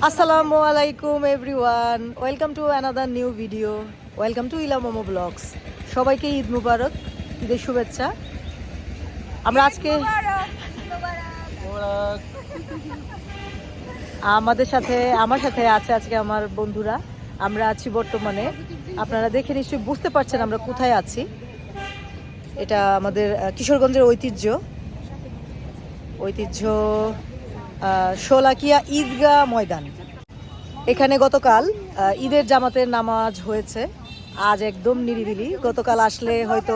আসসালামু আলাইকুম everyone, welcome to another new video. Welcome to ইলা মোমো ব্লগস। সবাইকে ঈদ মুবারক, ঈদের শুভেচ্ছা। আমরা আজকে আমার সাথে আছে আজকে আমার বন্ধুরা। আমরা আছি বর্তমানে, আপনারা দেখে নিশ্চয়ই বুঝতে পারছেন আমরা কোথায় আছি। এটা আমাদের কিশোরগঞ্জের ঐতিহ্য শোলাকিয়া ঈদগাহ ময়দান। এখানে গতকাল ঈদের জামাতের নামাজ হয়েছে। আজ একদম নিরিবিলি। গতকাল আসলে হয়তো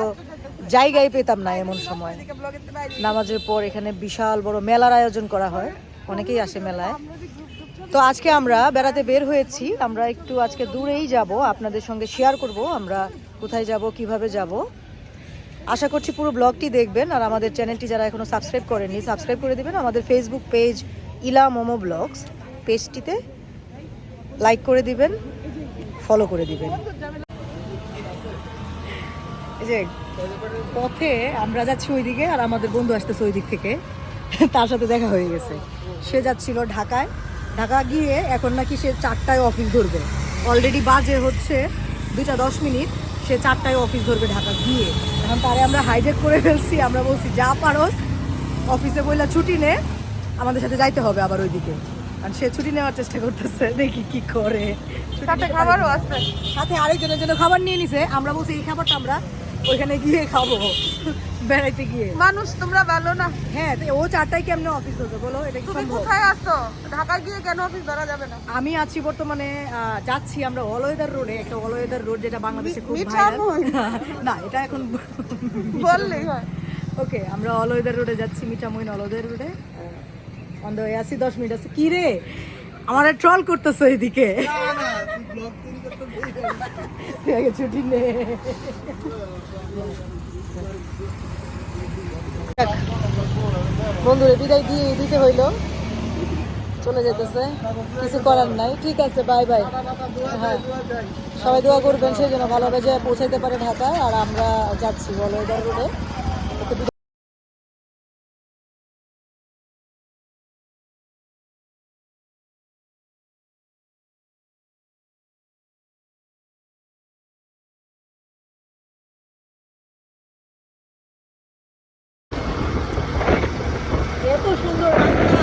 জায়গায় পেতাম না এমন সময়। নামাজের পর এখানে বিশাল বড় মেলার আয়োজন করা হয়, অনেকেই আসে মেলায়। তো আজকে আমরা বেড়াতে বের হয়েছি। আমরা একটু আজকে দূরেই যাব, আপনাদের সঙ্গে শেয়ার করব আমরা কোথায় যাব, কিভাবে যাব। আশা করছি পুরো ব্লগটি দেখবেন। আর আমাদের চ্যানেলটি যারা এখনো সাবস্ক্রাইব করেননি, সাবস্ক্রাইব করে দিবেন। আমাদের ফেসবুক পেজ ইলা মোমো ব্লগস, পেজটিতে লাইক করে দিবেন, ফলো করে দিবেন। এই যে পথে আমরা যাচ্ছি ওইদিকে, আর আমাদের বন্ধু আসতেছে ওই দিক থেকে, তার সাথে দেখা হয়ে গেছে। সে যাচ্ছিল ঢাকায়, ঢাকা গিয়ে এখন নাকি সে 4টায় অফিস ধরবে। অলরেডি বাজে হচ্ছে 2:10, সে 4টায় অফিস ধরবে ঢাকা গিয়ে। এখন তারে আমরা হাইজ্যাক করে ফেলছি। আমরা বলছি যা পারোস অফিসে বইলা ছুটি নে, আমাদের সাথে যাইতে হবে আবার ওইদিকে। আর সে ছুটি নেওয়ার চেষ্টা করতেছে, দেখি কি করে। সাথে খাবারও আছে, সাথে আরেকজনের জন্য খাবার নিয়ে নিছে। আমরা বলছি এই খাবারটা আমরা ওইখানে গিয়ে খাবো, বেড়াইতে গিয়ে। মানুষ তোমরা ভালো না। হ্যাঁ, ও 4টায় কেমনে অফিস ধরবে বলো? এটা কি তুমি সম্ভব? কোথায় আছো? ঢাকা গিয়ে কেন অফিস ধরা যাবে না? আমি আছি বর্তমানে, যাচ্ছি আমরা অলওয়েদার রোডে। একটা অলওয়েদার রোড যেটা বাংলাদেশে খুব মিঠা ভাইরাল। মুই। না, এটা এখন বললেই হয়। ওকে, আমরা অলওয়েদার রোডে যাচ্ছি, মিঠামইন অলওয়েদার রোডে। অন দ্য ওয়ে আছি, 10 মিনিট আছে। কি রে, আমার ট্রল করতেছো এদিকে? ছুটি নে। বন্ধুরে বিদায় দিয়ে দিতে হইলো, চলে যেতেছে, কিছু করার নাই। ঠিক আছে, বাই বাই। হ্যাঁ, সবাই দোয়া করবেন সেই জন্য ভালোভাবে যে পৌঁছাইতে পারে ঢাকায়। আর আমরা যাচ্ছি অলওয়েদার রোডে। এত সুন্দর রাস্তা,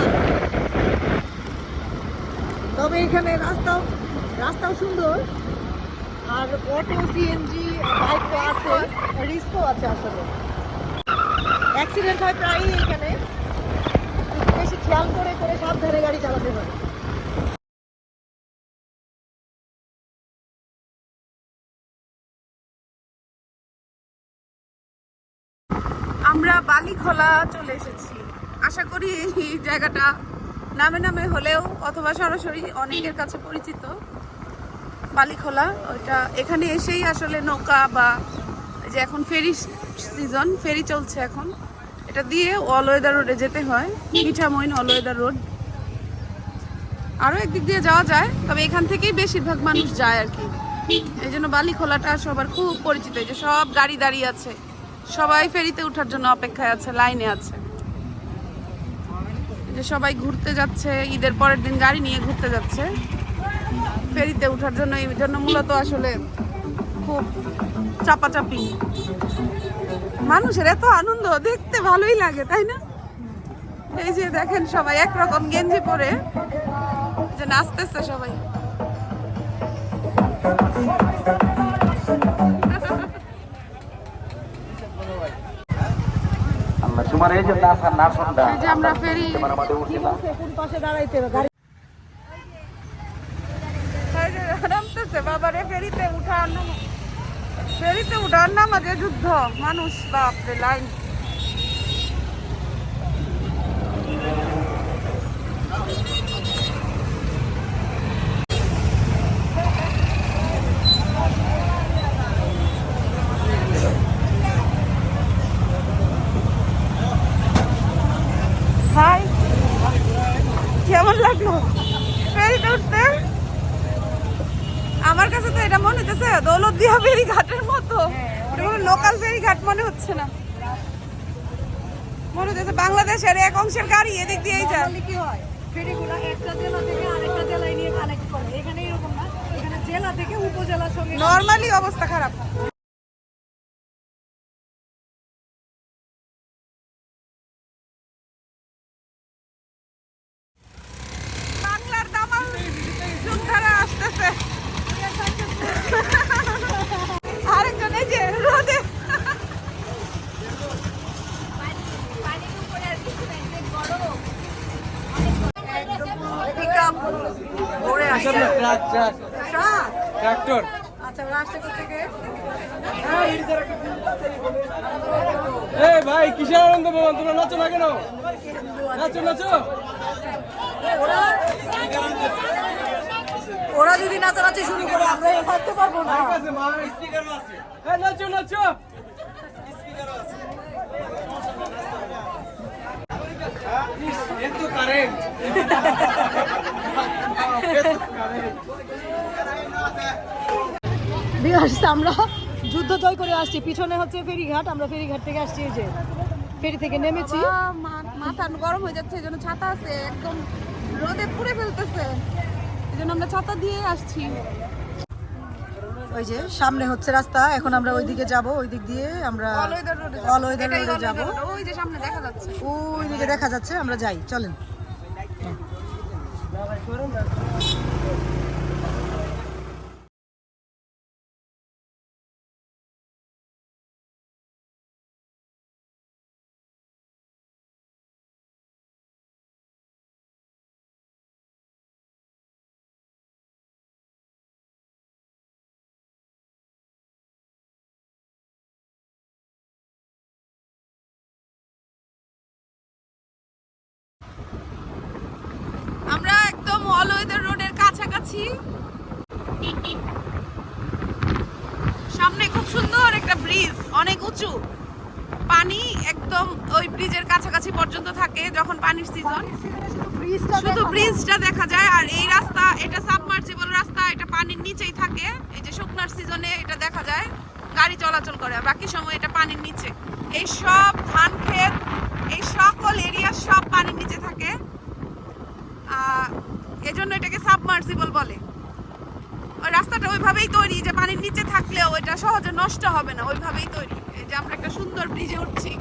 তবে এখানে রাস্তাও সুন্দর। আর অটো, সিএনজি, বাইক তো আছে, রিস্কও আছে। আসলে অ্যাক্সিডেন্ট হয় প্রায়ই এখানে, বেশি খেয়াল করে করে সাবধানে গাড়ি চালাতে হয়। আমরা বালিখোলা চলে এসেছি। আশা করি এই জায়গাটা নামে নামে হলেও অথবা সরাসরি অনেকের কাছে পরিচিত। বালিখোলা, ওইটা এখানে এসেই আসলে নৌকা বা যে এখন ফেরি সিজন, ফেরি চলছে এখন, এটা দিয়ে অলওয়েদার রোডে যেতে হয়। Mithamain all-weather road. আরও একদিক দিয়ে যাওয়া যায়, তবে এখান থেকেই বেশিরভাগ মানুষ যায় আর কি। এই জন্য বালিখোলাটা সবার খুব পরিচিত। এই যে সব গাড়ি দাঁড়িয়ে আছে, সবাই ফেরিতে ওঠার জন্য অপেক্ষায় আছে, লাইনে আছে। যে সবাই ঘুরতে যাচ্ছে, ঈদের পরের দিন গাড়ি নিয়ে ঘুরতে যাচ্ছে ফেরিতে ওঠার জন্য। এই জন্য মূলত আসলে খুব চাপাচাপি। মানুষের এত আনন্দ, দেখতে ভালোই লাগে, তাই না? এই যে দেখেন সবাই একরকম গেঞ্জি পরে যে নাচতেছে সবাই। এই যে আমরা ফেরি নামতেছে, বাবারে ফেরিতে উঠার নামাজে যুদ্ধ, মানুষ বাপরে লাইন। হাই, কেমন লাগলো ফেরিতে উঠতে? আমার কাছে তো এটা মনে হচ্ছে দৌলতদিয়া ফেরি ঘাটের মতো, লোকাল ফেরি ঘাট মনে হচ্ছে না। মনে হচ্ছে বাংলাদেশের এক অংশের গাড়ি এদিক দিয়েই যায়। কি হয়, ফেরিগুলো একটা জেলা থেকে আরেকটা জেলায় নরমালি অবস্থা খারাপ। বাংলার দামাল যোদ্ধারা আসতেছে। আরেকজন এই যে রোদে পিকআপ ভরে আসে। ট্রাক্টর। আচ্ছা ওরা আসছে কোথেকে? এই ভাই কিসের আনন্দ ভবন, তোমরা নাচো না কেন? নাচো নাচো। ওরা যদি নাচানাচি শুরু করে আমরা থাকতে পারবো না। এই নাচো নাচো। এতো কারেন্ট। আমরা যুদ্ধ জয় করে আসছি। পিছনে হচ্ছে ফেরিঘাট, আমরা ফেরিঘাট থেকে আসছি। এই যে ফেরি থেকে নেমেছি। মাথা গরম হয়ে যাচ্ছে, এই জন্য ছাতা আছে, একদম রোদে পুড়ে ফেলতেছে, এই জন্য আমরা ছাতা দিয়ে আসছি। ওই যে সামনে হচ্ছে রাস্তা, এখন আমরা ওই দিকে যাব। ওই দিক দিয়ে আমরা অলওয়েদার রোডে যাব। ওই যে সামনে দেখা যাচ্ছে, ওই দিকে দেখা যাচ্ছে, আমরা যাই, চলেন। আমরা একদম অলওয়েদার রোডের কাছাকাছি। সামনে খুব সুন্দর একটা ব্রিজ, অনেক উঁচু, পানি একদম ওই ব্রিজের কাছাকাছি পর্যন্ত থাকে যখন পানির সিজন। শুধু ব্রিজটা দেখা যায়। আর এই রাস্তা, এটা সাবমার্সিবল রাস্তা, এটা পানির নিচেই থাকে। এই যে শুকনার সিজনে এটা দেখা যায়, গাড়ি চলাচল করে, আর বাকি সময় এটা পানির নিচে। এই সব ধান ক্ষেত, এই সকল এরিয়া সব পানির নিচে থাকে, এজন্য এটাকে সাবমার্সিবল বলে। ওই রাস্তাটা ওইভাবেই তৈরি যে পানির নিচে থাকলেও এটা সহজে নষ্ট হবে না, ওইভাবেই তৈরি। এই যে আমরা একটা সুন্দর ব্রিজে উঠছি।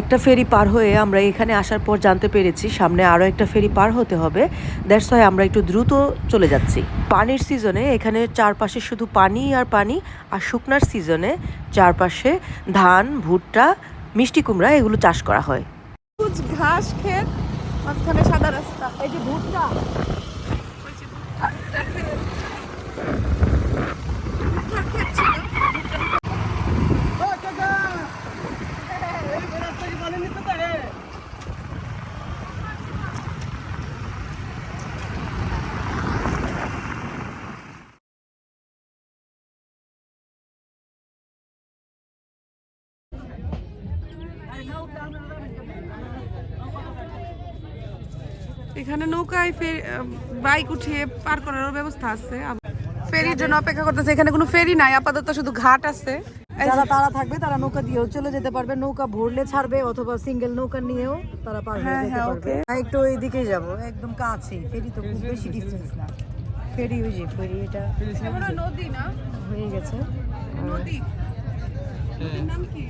একটা ফেরি পার হয়ে আমরা এখানে আসার পর জানতে পেরেছি সামনে আরও একটা ফেরি পার হতে হবে। দ্যাটস ওয়াই আমরা একটু দ্রুত চলে যাচ্ছি। পানির সিজনে এখানে চারপাশে শুধু পানি আর পানি, আর শুকনার সিজনে চারপাশে ধান, ভুট্টা, মিষ্টি কুমড়া এগুলো চাষ করা হয়। ঘাস ক্ষেত, মাঝখানে সাদা রাস্তা। এই যে ভুট্টা, ওই যে ভুট্টার ক্ষেত। ভুট্টার ক্ষেত ছিল। এখানে নৌকায় বাইক উঠিয়ে পার করার ব্যবস্থা আছে। ফেরির জন্য অপেক্ষা করতেছে। এখানে কোনো ফেরি নাই আপাতত, শুধু ঘাট আছে। যারা তারা থাকবে তারা নৌকা দিয়েও চলে যেতে পারবে, নৌকা ভরলে ছাড়বে, অথবা সিঙ্গেল নৌকা নিয়েও তারা পার হয়ে যেতে পারবে। একটু ওই দিকেই যাবো, একদম কাছে। ফেরি তো খুব বেশি ডিস্টেন্স না। ফেরি ওই যে ফেরি, এটা নদী না, হয়ে গেছে নদী। নদীর নাম কি?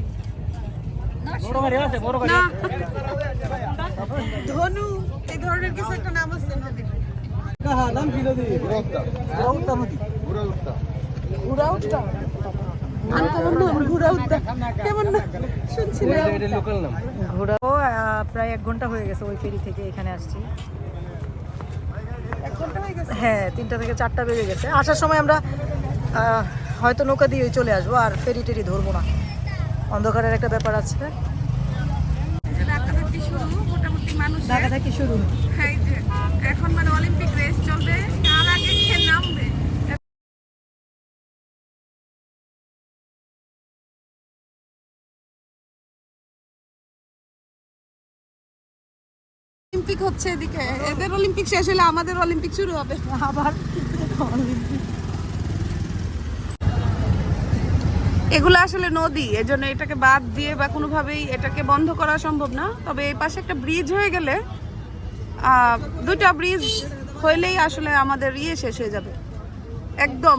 না ধনু, এই ধরনের কিছু একটা নাম আছে নদীর। নাম কি নদী? ঘুরাউট্টা। আমি কেমন নাম ঘুরাউট্টা, কেমন না শুনছি না। এটা লোকাল নাম। ঘোরাও প্রায় 1 ঘন্টা হয়ে গেছে ওই ফেরি থেকে এখানে আসছি। 1 ঘন্টা হয়ে গেছে। হ্যাঁ, 3টা থেকে 4টা বেজে গেছে। আসার সময় আমরা হয়তো নৌকা দিয়ে চলে আসবো, আর ফেরি টেরি ধরবো না, অন্ধকারের একটা ব্যাপার আছে। ধাক্কাধাক্কি শুরু, মোটামুটি মানুষ ধাক্কাধাক্কি শুরু। হ্যাঁ, এই যে এখন মানে অলিম্পিক রেস চলবে, আর আগে কে নামবে। অলিম্পিক হচ্ছে এদিকে, এদের অলিম্পিক শেষ হলে আমাদের অলিম্পিক শুরু হবে আবার। এগুলো আসলে নদী, এজন্য এটাকে বাদ দিয়ে বা কোনোভাবেই এটাকে বন্ধ করা সম্ভব না। তবে এই পাশে একটা ব্রিজ হয়ে গেলে দুইটা ব্রিজ হইলেই আসলে আমাদের শেষ হয়ে যাবে একদম।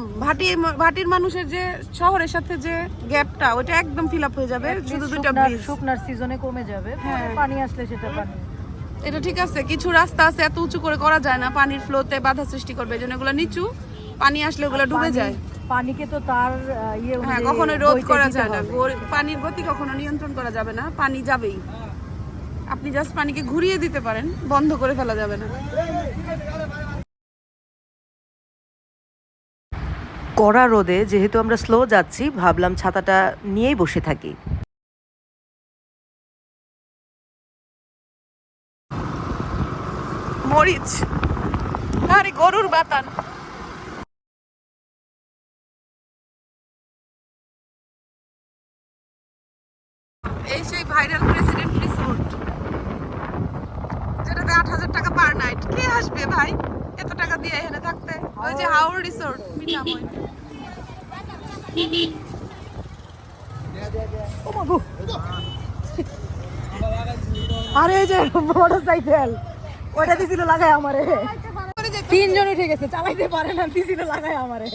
ভাটির মানুষের যে শহরের সাথে যে গ্যাপটা ওটা একদম ফিল আপ হয়ে যাবে শুধু দুইটা ব্রিজ। শুকনার সিজনে কমে যাবে, হ্যাঁ। পানি আসলে সেটা পানি। এটা ঠিক আছে, কিছু রাস্তা আছে এত উঁচু করে করা যায় না, পানির ফ্লোতে বাধা সৃষ্টি করবে, এজন্য এগুলো নিচু, পানি আসলে ওগুলো ডুবে যায়। পানিকে তো তার হ্যাঁ, কখনো রোধ করা যায় না, পানির গতি কখনো নিয়ন্ত্রণ করা যাবে না, পানি যাবেই। আপনি জাস্ট পানিকে ঘুরিয়ে দিতে পারেন, বন্ধ করে ফেলা যাবে না। কড়া রোদে যেহেতু আমরা স্লো যাচ্ছি, ভাবলাম ছাতাটা নিয়েই বসে থাকি। মরিচ, আরে গরুর বাতান। এই সেই ভাইরাল প্রেসিডেন্ট রিসোর্ট, যেটাতে 8,000 টাকা পার নাইট। কে আসবে ভাই এত টাকা দিয়ে এখানে থাকতে? ওই যে হাওর রিসোর্ট, মিঠামই। আরে এই যে মোটরসাইকেল ওটা দিছিল লাগায় আমারে, তিনজন উঠে গেছে, চালাইতে পারে না, দিছিল লাগায় আমারে।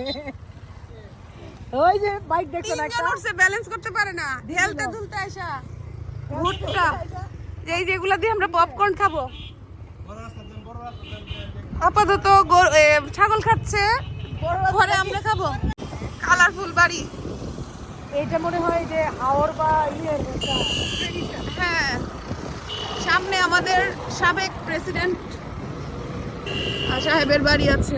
ওই যে বাইক দেখছো না একটা, ব্যালেন্স করতে পারে না, হেলতে দুলতে আসা ভুট্টা, এই যেগুলা দিয়ে আমরা পপকর্ন খাবো। আপাতত ছাগল খাচ্ছে, ঘরে আমরা খাবো। কালারফুল বাড়ি, এইটা মনে হয় যে হাওর বা হ্যাঁ। সামনে আমাদের সাবেক প্রেসিডেন্ট সাহেবের বাড়ি আছে।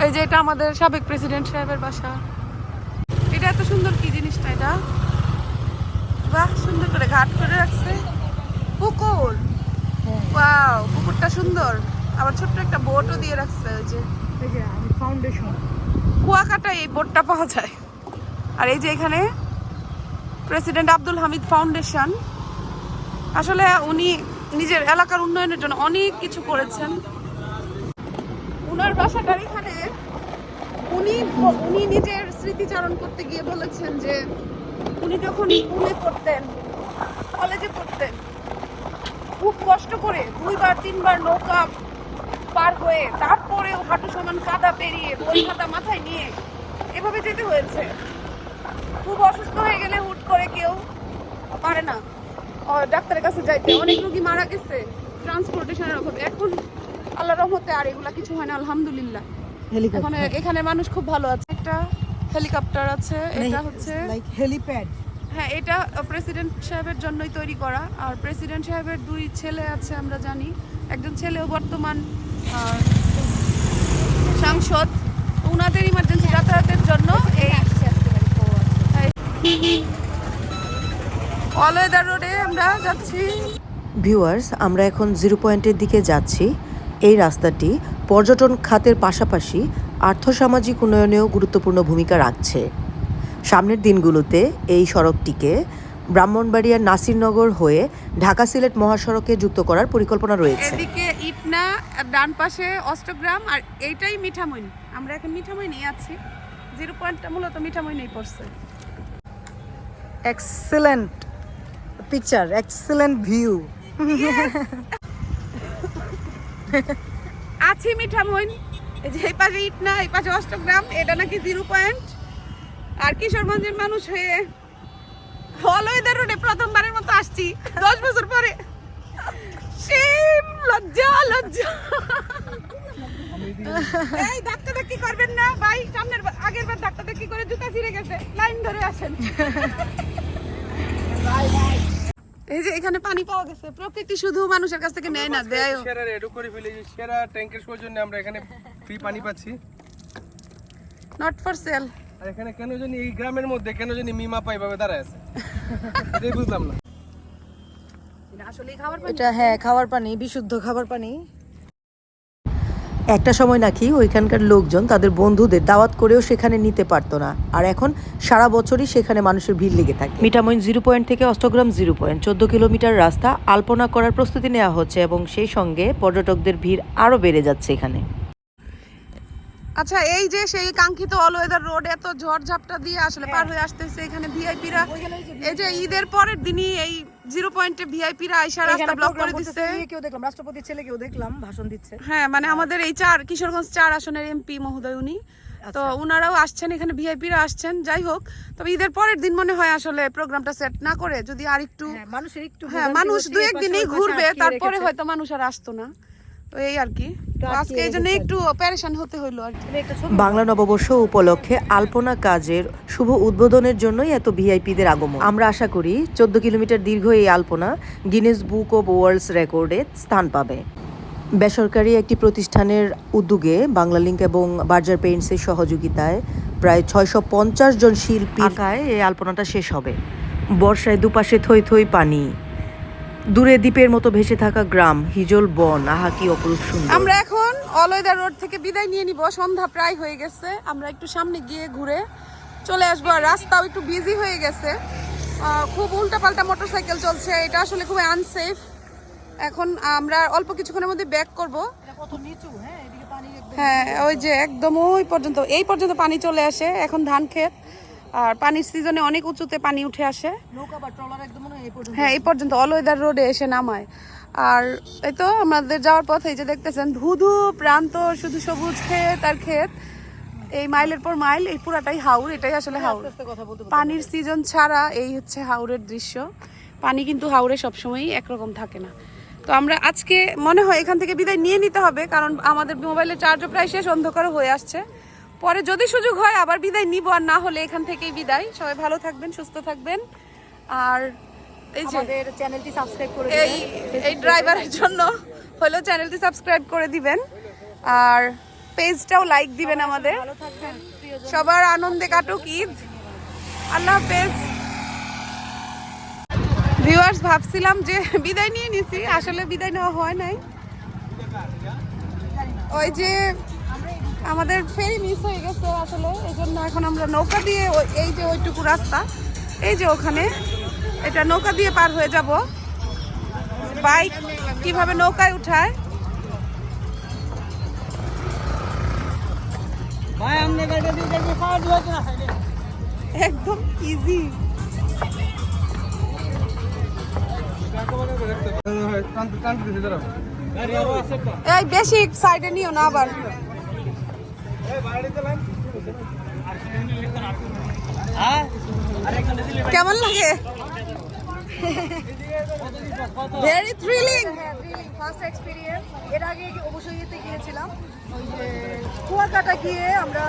এই যে এটা আমাদের সাবেক প্রেসিডেন্ট সাহেবের বাসা। এটা এত সুন্দর, কি জিনিসটা এটা, বাহ, সুন্দর করে ঘাট করে রাখছে। পুকুর, ওয়াও, পুকুরটা সুন্দর, আবার ছোট্ট একটা বোটও দিয়ে রাখছে। ওই যে ফাউন্ডেশন কুয়াকাটা এই বোটটা পাওয়া যায়। আর এই যে এখানে প্রেসিডেন্ট আব্দুল হামিদ ফাউন্ডেশন, আসলে উনি নিজের এলাকার উন্নয়নের জন্য অনেক কিছু করেছেন। উনার বাসাটার এখানে উনি নিজের স্মৃতিচারণ করতে গিয়ে বলেছেন যে উনি যখন স্কুলে পড়তেন, কলেজে পড়তেন, খুব কষ্ট করে 2-3বার নৌকা পার হয়ে, তারপরেও হাঁটু সমান কাদা পেরিয়ে, বই খাতা মাথায় নিয়ে এভাবে যেতে হয়েছে। খুব অসুস্থ হয়ে গেলে হুট করে কেউ পারে না ডাক্তারের কাছে যাইতে, অনেক রোগী মারা গেছে ট্রান্সপোর্টেশনের অভাবে। এখন আল্লাহর রহমতে আর এগুলা কিছু হয় না, আলহামদুলিল্লাহ। এখন এখানে মানুষ খুব ভালো আছে। একটা হেলিকপ্টার আছে, এটা হচ্ছে হেলিপ্যাড। হ্যাঁ, এটা প্রেসিডেন্ট সাহেবের জন্যই তৈরি করা। আর প্রেসিডেন্ট সাহেবের 2 ছেলে আছে আমরা জানি, একজন ছেলেও বর্তমান সাংসদ। ওনাদের ইমার্জেন্সি যাতায়াতের জন্য এই অলওয়েদার রোডে আমরা যাচ্ছি। ভিউয়ার্স, আমরা এখন 0 পয়েন্টের দিকে যাচ্ছি। এই রাস্তাটি পর্যটন খাতের পাশাপাশি আর্থসামাজিক উন্নয়নেও গুরুত্বপূর্ণ ভূমিকা রাখছে। সামনের দিনগুলোতে এই সড়কটিকে ব্রাহ্মণবাড়িয়ার নাসিরনগর হয়ে ঢাকা সিলেট মহাসড়কে যুক্ত করার পরিকল্পনা রয়েছে। এদিকে ইটনা, ডান পাশে অষ্টগ্রাম, আর এইটাই মিঠামইন। আমরা এখন মিঠামইনেই আছি। 0 পয়েন্টটা মূলত মিঠামইনেই পড়ছে। Excellent picture, excellent view. আছি মিঠামইন, এই যে এই পাশে ইটনা, এই পাশে অষ্টগ্রাম, এটা নাকি 0 পয়েন্ট। আর কিশোরগঞ্জের মানুষ হয়ে অলওয়েদার রোডে প্রথমবারের মতো আসছি 10 বছর পরে। লজ্জা লজ্জা। এই ধাক্কাধাক্কি করবেন না ভাই, সামনের আগের বার ধাক্কাধাক্কি করে জুতা ছিঁড়ে গেছে, লাইন ধরে আসেন। এই যে এখানে পানি পাওয়া গেছে, প্রকৃতি শুধু মানুষের কাছ থেকে নেয় না, দেয়। সেরা রেডি করে ফেলে, যে সেরা ট্যাঙ্কের সৌজন্যে আমরা এখানে ফ্রি পানি পাচ্ছি। Not for sale. আর এখানে কেন জানি এই গ্রামের মধ্যে কেন জানি মিমা পাই ভাবে দাঁড়ায় আছে, এটাই বুঝলাম না। আসলে খাবার পানি, এটা হ্যাঁ খাবার পানি, বিশুদ্ধ খাবার পানি। একটা সময় নাকি ওইখানকার লোকজন তাদের বন্ধুদের দাওয়াত করেও সেখানে নিতে পারতো না, আর এখন সারা বছরই সেখানে মানুষের ভিড় লেগে থাকে। মিঠামইন 0 পয়েন্ট থেকে অষ্টগ্রাম 0 পয়েন্ট 14 কিলোমিটার রাস্তা আলপনা করার প্রস্তুতি নেওয়া হচ্ছে এবং সেই সঙ্গে পর্যটকদের ভিড় আরও বেড়ে যাচ্ছে এখানে। আচ্ছা, এই যে সেই কাঙ্ক্ষিত অল ওয়েদার রোড এত ঝড়ঝাপটা দিয়ে আসলে পার হয়ে আসতেছে, এখানে ভিআইপিরা এই যে ঈদের পরের দিনই এই 0 পয়েন্টে ভিআইপিরা আইসা রাস্তা ব্লক করে দিচ্ছে। কেউ দেখলাম রাষ্ট্রপতির ছেলে কেউ দেখলাম ভাষণ দিচ্ছে। হ্যাঁ, মানে আমাদের এই কিশোরগঞ্জ 4 আসনের এমপি মহোদয় উনি তো উনারাও আসছেন, এখানে ভিআইপিরা আসছেন। যাই হোক, তবে ঈদের পরের দিন মনে হয় আসলে প্রোগ্রামটা সেট না করে যদি আর একটু মানুষের একটু মানুষ 2-1 দিনই ঘুরবে, তারপরে হয়তো মানুষ আর আসতো না। তো এই আর কি, আজকে এই জন্য একটু প্যারেশান হতে হইলো আর কি। বাংলা নববর্ষ উপলক্ষে আলপনা কাজের শুভ উদ্বোধনের জন্যই এত ভিআইপিদের আগমন। আমরা আশা করি 14 কিলোমিটার দীর্ঘ এই আলপনা গিনেস বুক অব ওয়ার্ল্ডস রেকর্ডে স্থান পাবে। বেসরকারি একটি প্রতিষ্ঠানের উদ্যোগে বাংলালিংক এবং বার্জার পেইন্টসের সহযোগিতায় প্রায় 650 জন শিল্পী আঁকায় এই আলপনাটা শেষ হবে। বর্ষায় দুপাশে থই থই পানি, দূরে দ্বীপের মতো ভেসে থাকা গ্রাম, হিজল বন, আহা কি অপরূপ সুন্দর। আমরা এখন অল ওয়েদার রোড থেকে বিদায় নিয়ে নিব, সন্ধ্যা প্রায় হয়ে গেছে। আমরা একটু সামনে গিয়ে ঘুরে চলে আসবো। আর রাস্তাও একটু বিজি হয়ে গেছে, খুব উল্টাপাল্টা মোটরসাইকেল চলছে, এটা আসলে খুব আনসেফ। এখন আমরা অল্প কিছুক্ষণের মধ্যে ব্যাক করব। হ্যাঁ, ওই যে একদম ওই পর্যন্ত, এই পর্যন্ত পানি চলে আসে। এখন ধান ক্ষেত, আর পানির সিজনে অনেক উঁচুতে পানি উঠে আসে। হ্যাঁ, এই পর্যন্ত অল ওয়েদার রোডে এসে নামায়। আর এই তো আমাদের যাওয়ার পথে যে দেখতেছেন ধুধু প্রান্ত, শুধু সবুজ ক্ষেত আর ক্ষেত, এই মাইলের পর মাইল, এই পুরাটাই হাওর। এটাই আসলে হাওর। পানির সিজন ছাড়া এই হচ্ছে হাওরের দৃশ্য। পানি কিন্তু হাওরে সবসময়ই একরকম থাকে না। তো আমরা আজকে মনে হয় এখান থেকে বিদায় নিয়ে নিতে হবে, কারণ আমাদের মোবাইলের চার্জও প্রায় শেষ, অন্ধকারও হয়ে আসছে। পরে যদি সুযোগ হয় আবার বিদায় নিব, আর না হলে এখান থেকেই বিদায়। সবাই ভালো থাকবেন, সুস্থ থাকবেন। আর এই যে চ্যানেলটি সাবস্ক্রাইব করে এই ড্রাইভারের জন্য হলো চ্যানেলটি সাবস্ক্রাইব করে দিবেন, আর পেজটাও লাইক দিবেন আমাদের। সবার আনন্দে কাটুক ঈদ। আল্লাহ হাফেজ। ভিউয়ার্স, ভাবছিলাম যে বিদায় নিয়ে নিছি, আসলে বিদায় নেওয়া হয় নাই। ওই যে আমাদের ফেরি মিস হয়ে গেছে আসলে, এই জন্য এখন আমরা নৌকা দিয়ে এই যে ওইটুকু রাস্তা, এই যে ওখানে, এটা নৌকা দিয়ে পার হয়ে যাব। বাইক কিভাবে নৌকায় উঠায় একদম ইজি। এই বেশি সাইডে নিও না আবার। কেমন লাগে? Very thrilling, first experience. এর আগে অবশ্যই এতে গিয়েছিলাম, ওই যে কুয়াকাটা গিয়ে আমরা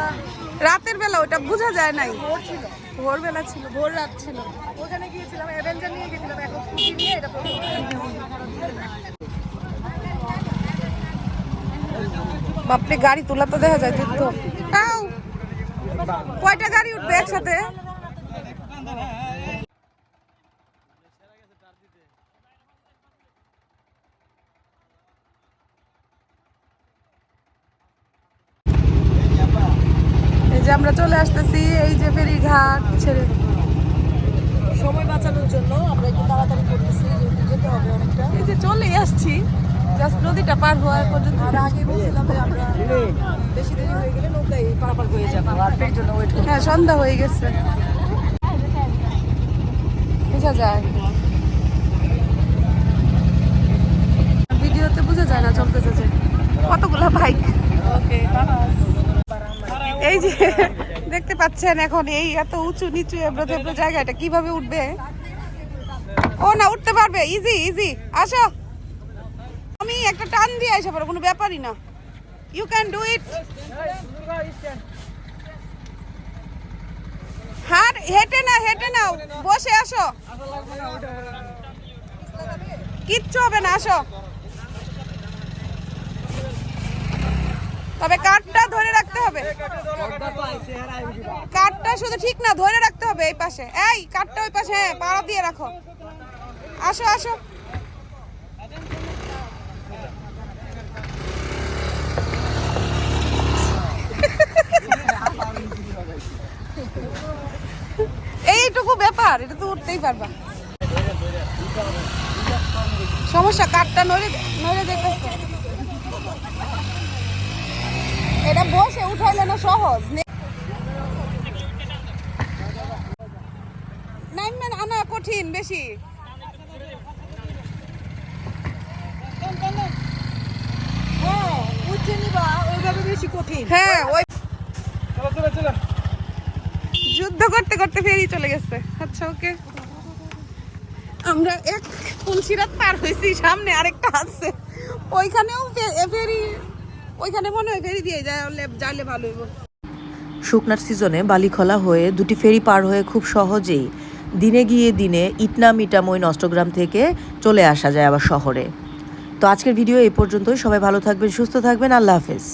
রাতের বেলা, ওটা বোঝা যায় নাই, ভোর ছিল, ভোরবেলা ছিল, ভোর রাত ছিল। ওখানে গিয়েছিলাম, অ্যাভেঞ্জার নিয়ে গেছিলাম, এখন স্কুটি নিয়ে এটা বাপরে, গাড়ি তোলা তো দেখা যায় যুদ্ধ। কয়টা গাড়ি উঠবে একসাথে? এই যে আমরা চলে আসতেছি, এই যে ফেরিঘাট ছেড়ে। সময় বাঁচানোর জন্য আমরা একটু তাড়াতাড়ি করতেছি, যেতে হবে অনেকটা। এই যে চলেই আসছি, জাস্ট নদীটা পার হওয়ার পর্যন্ত। আর আগে বলছিলাম যে আমরা বেশি দেরি হয়ে গেলে নৌকায় পারাপার হয়ে যাবো, আর ফেরির জন্য ওয়েট করবো। হ্যাঁ, সন্ধ্যা হয়ে গেছে, বোঝা যায় ভিডিওতে, বোঝা যায় না চলতেছে যে কতগুলো বাইক। এই যে দেখতে পাচ্ছেন এখন এই এত উঁচু নিচু এবড়ো থেবড়ো জায়গা, এটা কিভাবে উঠবে? ও না, উঠতে পারবে, ইজি ইজি। আসো, আমি একটা টান দিয়ে আসা পারো, কোনো ব্যাপারই না। You can do it. হ্যাঁ, হেঁটে না, হেঁটে নাও, বসে আসো, কিচ্ছু হবে না, আসো। তবে কাঠটা ধরে রাখতে হবে, কাঠটা শুধু ঠিক না, ধরে রাখতে হবে এই পাশে। এই কাঠটা ওই পাশে, হ্যাঁ, পাড়া দিয়ে রাখো। আসো আসো। এইটুকু ব্যাপার, এটা তো উঠতেই পারবা। সমস্যা কাঠটা নড়ে নড়ে দেখতেছে। এটা বসে উঠাইলে না সহজ নাইমেন আনা কঠিন বেশি উঠে নিবা ওইভাবে বেশি কঠিন। হ্যাঁ ওই চলো চলো চলো। যুদ্ধ করতে করতে ফেরি চলে গেছে। আচ্ছা ওকে, আমরা এক পুলসিরাত পার হয়েছি, সামনে আরেকটা আছে, ওইখানেও ফেরি, ওইখানে মনে হয় ফেরি দিয়ে যাইলে ভালো হইব। শুকনার সিজনে বালিখলা হয়ে দুটি ফেরি পার হয়ে খুব সহজেই দিনে গিয়ে দিনে ইটনা মিটামই নষ্টগ্রাম থেকে চলে আসা যায় আবার শহরে। তো আজকের ভিডিও এই পর্যন্তই। সবাই ভালো থাকবেন, সুস্থ থাকবেন। আল্লাহ হাফেজ।